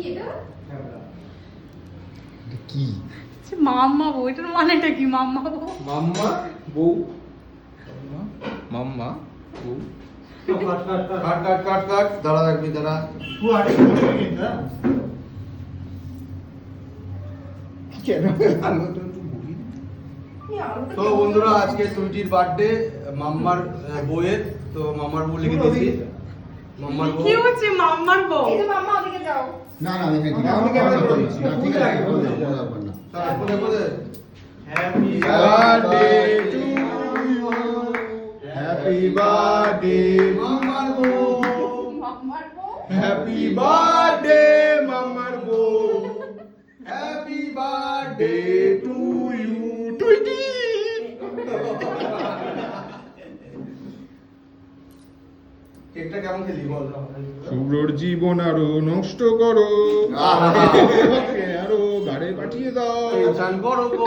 এটা কি মাম্মা বউ, এটার মানেটা কি? মাম্মা বউ মাম্মা বউ মাম্মা বউ কাট কাট কাট কাট দাঁড়া রাখবি দাঁড়া কেন তো বন্ধুরা আজকে সুইটির বার্থডে মাম্মার বউয়ের, তো মাম্মার বউ লিখে দিয়েছি মাম্মার বউ। কি হচ্ছে মাম্মার বউ? এই যে মাম্মা ওদিকে যাও। না না আমি ঠিক আছে আমি ক্যামেরা করি না ঠিক আছে তারপরে বলে happy birthday to you happy birthday মাম্মার বউ মাম্মার বউ হ্যাপি বার্থডে মাম্মার বউ happy birthday to you Tweety কেকটা কেমন খেলি বল শুভ্রর জীবন আরো নষ্ট করো ওকে আরো গাড়ি পাঠিয়ে দাও চান করো গো।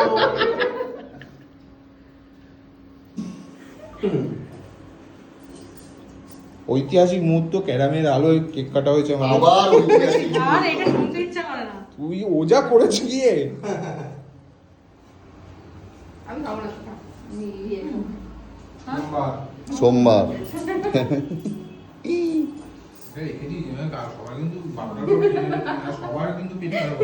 ঐতিহাসিক মুহূর্ত ক্যারামের আলোয় কেক কাটা হয়েছে আমাদের আবার ঐতিহাসিক আর এটা শুনতে ইচ্ছা করে না। তুই ওজা করেছি গিয়ে আমি খাবো না সেটা। আমি ইয়ে নাম্বার সোমবার সবার কিন্তু পেট খারাপ